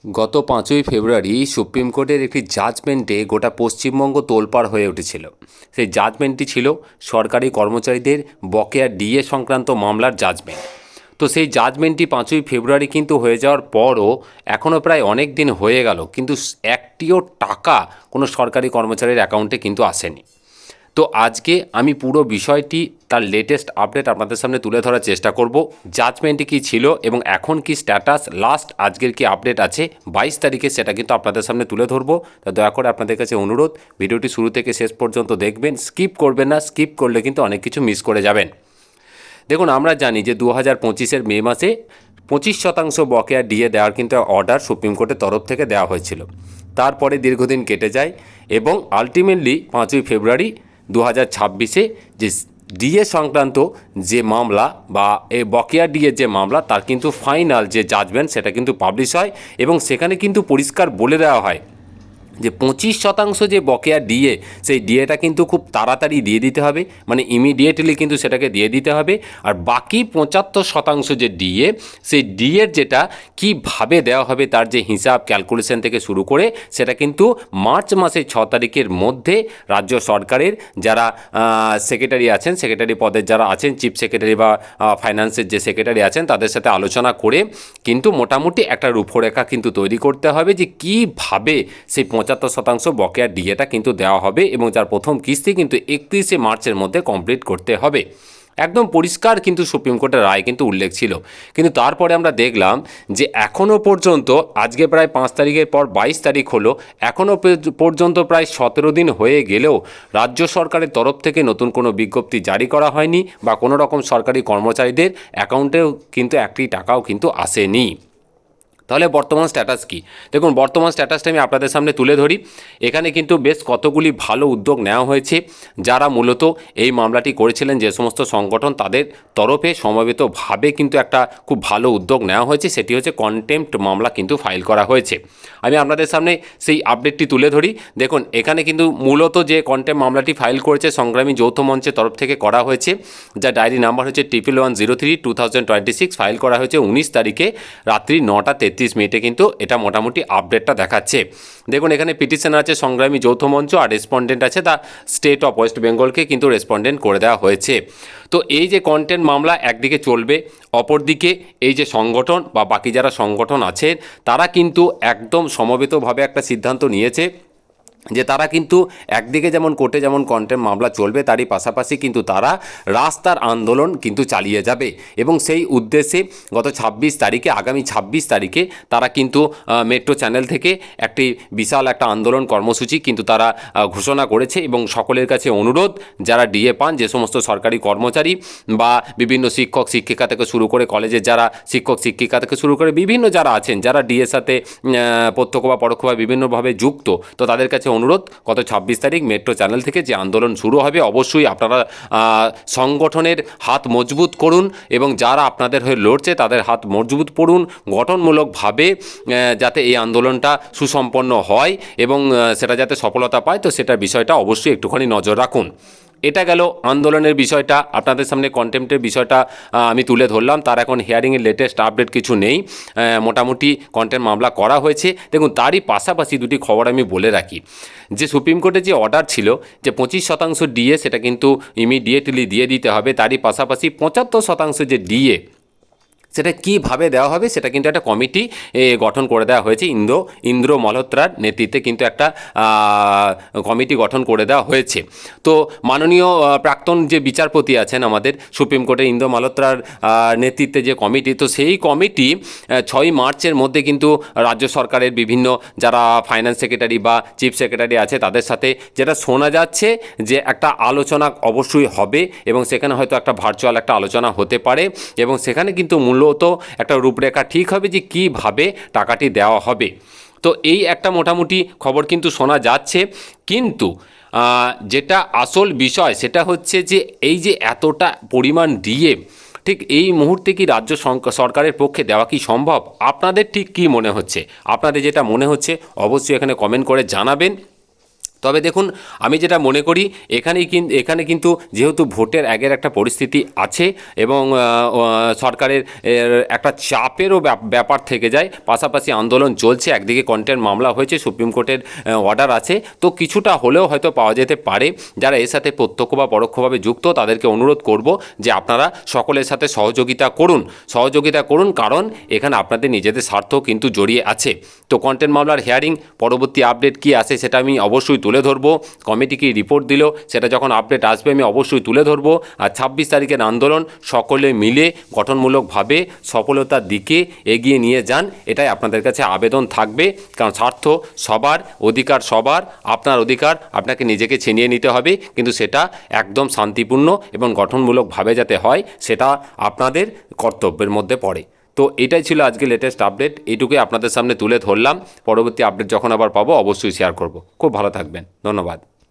গত 5ই ফেব্রুয়ারি সুপ্রিম কোর্টের একটি জাজমেন্টে গোটা পশ্চিমবঙ্গ তোলপাড় হয়ে উঠেছিল। সেই জাজমেন্টটি ছিল সরকারি কর্মচারীদের বকেয়া ডিএ সংক্রান্ত মামলার জাজমেন্ট। তো সেই জাজমেন্টটি 5ই ফেব্রুয়ারি কিন্তু হয়ে যাওয়ার পরও এখনও প্রায় অনেক দিন হয়ে গেল, কিন্তু একটিও টাকা কোনো সরকারি কর্মচারীর অ্যাকাউন্টে কিন্তু আসেনি। তো আজকে আমি পুরো বিষয়টি তার লেটেস্ট আপডেট আপনাদের সামনে তুলে ধরার চেষ্টা করব। জাজমেন্টে কী ছিল এবং এখন কি স্ট্যাটাস, লাস্ট আজকের কি আপডেট আছে 22 তারিখে, সেটা কিন্তু আপনাদের সামনে তুলে ধরবো। তা দয়া করে আপনাদের কাছে অনুরোধ, ভিডিওটি শুরু থেকে শেষ পর্যন্ত দেখবেন, স্কিপ করবেন না। স্কিপ করলে কিন্তু অনেক কিছু মিস করে যাবেন। দেখুন, আমরা জানি যে 2025-এর মে মাসে 25% বকেয়া ডিএ দেওয়ার কিন্তু অর্ডার সুপ্রিম কোর্টের তরফ থেকে দেওয়া হয়েছিল। তারপরে দীর্ঘদিন কেটে যায় এবং আলটিমেটলি 5ই ফেব্রুয়ারি 2026-এ যে ডিএ সংক্রান্ত যে মামলা বা এই বকেয়া ডিএ যে মামলা, তার কিন্তু ফাইনাল যে জাজমেন্ট সেটা কিন্তু পাবলিশ হয় এবং সেখানে কিন্তু পরিষ্কার বলে দেওয়া হয় যে 25% যে বকেয়া ডিএ, সেই ডিএটা কিন্তু খুব তাড়াতাড়ি দিয়ে দিতে হবে, মানে ইমিডিয়েটলি কিন্তু সেটাকে দিয়ে দিতে হবে। আর বাকি 75% যে ডিএ, সেই ডিএর যেটা কীভাবে দেওয়া হবে তার যে হিসাব ক্যালকুলেশন থেকে শুরু করে, সেটা কিন্তু মার্চ মাসের 6 তারিখের মধ্যে রাজ্য সরকারের যারা সেক্রেটারি আছেন, সেক্রেটারি পদের যারা আছেন, চিফ সেক্রেটারি বা ফাইন্যান্সের যে সেক্রেটারি আছেন, তাদের সাথে আলোচনা করে কিন্তু মোটামুটি একটা রূপরেখা কিন্তু তৈরি করতে হবে যে কীভাবে সেই 75% বকেয়া ডিএটা কিন্তু দেওয়া হবে এবং যার প্রথম কিস্তি কিন্তু 31শে মার্চের মধ্যে কমপ্লিট করতে হবে। একদম পরিষ্কার কিন্তু সুপ্রিম কোর্টের রায় কিন্তু উল্লেখ ছিল। কিন্তু তারপরে আমরা দেখলাম যে এখনও পর্যন্ত, আজকে প্রায় 5 তারিখের পর 22 তারিখ হলো, এখনও পর্যন্ত প্রায় 17 দিন হয়ে গেলেও রাজ্য সরকারের তরফ থেকে নতুন কোনো বিজ্ঞপ্তি জারি করা হয়নি বা কোনো রকম সরকারি কর্মচারীদের অ্যাকাউন্টেও কিন্তু একটি টাকাও কিন্তু আসেনি। তাহলে বর্তমান স্ট্যাটাস কি? দেখুন, বর্তমান স্ট্যাটাসটা আমি আপনাদের সামনে তুলে ধরি। এখানে কিন্তু বেশ কতগুলি ভালো উদ্যোগ নেওয়া হয়েছে। যারা মূলত এই মামলাটি করেছিলেন, যে সমস্ত সংগঠন, তাদের তরফে সমবেতভাবে কিন্তু একটা খুব ভালো উদ্যোগ নেওয়া হয়েছে, সেটি হচ্ছে কন্টেম্প্ট মামলা কিন্তু ফাইল করা হয়েছে। আমি আপনাদের সামনে সেই আপডেটটি তুলে ধরি। দেখুন, এখানে কিন্তু মূলত যে কন্টেম্প্ট মামলাটি ফাইল করেছে সংগ্রামী যৌথ মঞ্চের তরফ থেকে করা হয়েছে, যা ডায়েরি নাম্বার হচ্ছে 1103/2026, ফাইল করা হয়েছে 19 তারিখে রাত্রি 9:33 কিন্তু এটা মোটামুটি আপডেটটা দেখাচ্ছে। দেখুন, এখানে পিটিশন আছে সংগ্রামী যৌথ মঞ্চ, আর রেসপন্ডেন্ট আছে দ্য স্টেট অফ ওয়েস্ট বেঙ্গলকে কিন্তু রেসপন্ডেন্ট করে দেওয়া হয়েছে। তো এই যে কন্টেন্ট মামলা একদিকে চলবে, অপরদিকে এই যে সংগঠন বা বাকি যারা সংগঠন আছে, তারা কিন্তু একদম সমবেতভাবে একটা সিদ্ধান্ত নিয়েছে যে তারা কিন্তু একদিকে যেমন কোর্টে যেমন কন্টেম্প্ট মামলা চলবে, তারই পাশাপাশি কিন্তু তারা রাস্তার আন্দোলন কিন্তু চালিয়ে যাবে এবং সেই উদ্দেশ্যে গত 26 তারিখে, আগামী 26 তারিখে তারা কিন্তু মেট্রো চ্যানেল থেকে একটি বিশাল একটা আন্দোলন কর্মসূচি কিন্তু তারা ঘোষণা করেছে এবং সকলের কাছে অনুরোধ, যারা ডিএ পান, যে সমস্ত সরকারি কর্মচারী বা বিভিন্ন শিক্ষক শিক্ষিকা থেকে শুরু করে কলেজের যারা শিক্ষক শিক্ষিকা থেকে শুরু করে বিভিন্ন যারা আছেন, যারা ডিএর সাথে প্রত্যক্ষ বা পরোক্ষভাবে বিভিন্নভাবে যুক্ত, তো তাদের কাছে অনুরোধ, গত 26 তারিখ মেট্রো চ্যানেল থেকে যে আন্দোলন শুরু হবে, অবশ্যই আপনারা সংগঠনের হাত মজবুত করুন এবং যারা আপনাদের হয়ে লড়ছে তাদের হাত মজবুত করুন, গঠনমূলকভাবে যাতে এই আন্দোলনটা সুসম্পন্ন হয় এবং সেটা যাতে সফলতা পায়, তো সেটার বিষয়টা অবশ্যই একটুখানি নজর রাখুন। এটা গেল আন্দোলনের বিষয়টা। আপনাদের সামনে কন্টেম্প্টের বিষয়টা আমি তুলে ধরলাম। তার এখন হিয়ারিংয়ের লেটেস্ট আপডেট কিছু নেই, মোটামুটি কন্টেম্প্ট মামলা করা হয়েছে। দেখুন, তারই পাশাপাশি দুটি খবর আমি বলে রাখি, যে সুপ্রিম কোর্টের যে অর্ডার ছিল যে 25% ডিএ সেটা কিন্তু ইমিডিয়েটলি দিয়ে দিতে হবে, তারই পাশাপাশি 75% যে ডিএ সেটা কীভাবে দেওয়া হবে সেটা কিন্তু একটা কমিটি গঠন করে দেওয়া হয়েছে। ইন্দ্র মালহোত্রার নেতৃত্বে কিন্তু একটা কমিটি গঠন করে দেওয়া হয়েছে। তো মাননীয় প্রাক্তন যে বিচারপতি আছেন আমাদের সুপ্রিম কোর্টে, ইন্দ্র মালহোত্রার নেতৃত্বে যে কমিটি, তো সেই কমিটি 6ই মার্চের মধ্যে কিন্তু রাজ্য সরকারের বিভিন্ন যারা ফাইন্যান্স সেক্রেটারি বা চিফ সেক্রেটারি আছে তাদের সাথে, যেটা শোনা যাচ্ছে যে একটা আলোচনা অবশ্যই হবে এবং সেখানে হয়তো একটা ভার্চুয়াল একটা আলোচনা হতে পারে এবং সেখানে কিন্তু মূলত একটা রূপরেখা ঠিক হবে যে কীভাবে টাকাটি দেওয়া হবে। তো এই একটা মোটামুটি খবর কিন্তু শোনা যাচ্ছে, কিন্তু যেটা আসল বিষয় সেটা হচ্ছে যে এই যে এতটা পরিমাণ দিয়ে ঠিক এই মুহূর্তে কি রাজ্য সরকারের পক্ষে দেওয়া কি সম্ভব? আপনাদের ঠিক কী মনে হচ্ছে? আপনাদের যেটা মনে হচ্ছে অবশ্যই এখানে কমেন্ট করে জানাবেন। তবে দেখুন, আমি যেটা মনে করি এখানে কিন্তু যেহেতু ভোটের আগের একটা পরিস্থিতি আছে এবং সরকারের একটা চাপেরও ব্যাপার থেকে যায়, পাশাপাশি আন্দোলন চলছে, একদিকে কন্টেন্ট মামলা হয়েছে, সুপ্রিম কোর্টের অর্ডার আছে, তো কিছুটা হলেও হয়তো পাওয়া যেতে পারে। যারা এর সাথে প্রত্যক্ষ বা পরোক্ষভাবে যুক্ত তাদেরকে অনুরোধ করব যে আপনারা সকলের সাথে সহযোগিতা করুন, কারণ এখানে আপনাদের নিজেদের স্বার্থ কিন্তু জড়িয়ে আছে। তো কন্টেন্ট মামলার হিয়ারিং পরবর্তী আপডেট কি আসে সেটা আমি অবশ্যই তুলে ধরবো। কমিটি কি রিপোর্ট দিল সেটা যখন আপডেট আসবে আমি অবশ্যই তুলে ধরবো। আর 26 তারিখের আন্দোলন সকলে মিলে গঠনমূলকভাবে সফলতার দিকে এগিয়ে নিয়ে যান, এটাই আপনাদের কাছে আবেদন থাকবে। কারণ স্বার্থ সবার, অধিকার সবার, আপনার অধিকার আপনাকে নিজেকে ছিনিয়ে নিতে হবে, কিন্তু সেটা একদম শান্তিপূর্ণ এবং গঠনমূলকভাবে যাতে হয় সেটা আপনাদের কর্তব্যের মধ্যে পড়ে। তো এটাই ছিল আজকে লেটেস্ট আপডেট, এইটুকুই আপনাদের সামনে তুলে ধরলাম। পরবর্তী আপডেট যখন আবার পাবো অবশ্যই শেয়ার করব। খুব ভালো থাকবেন, ধন্যবাদ।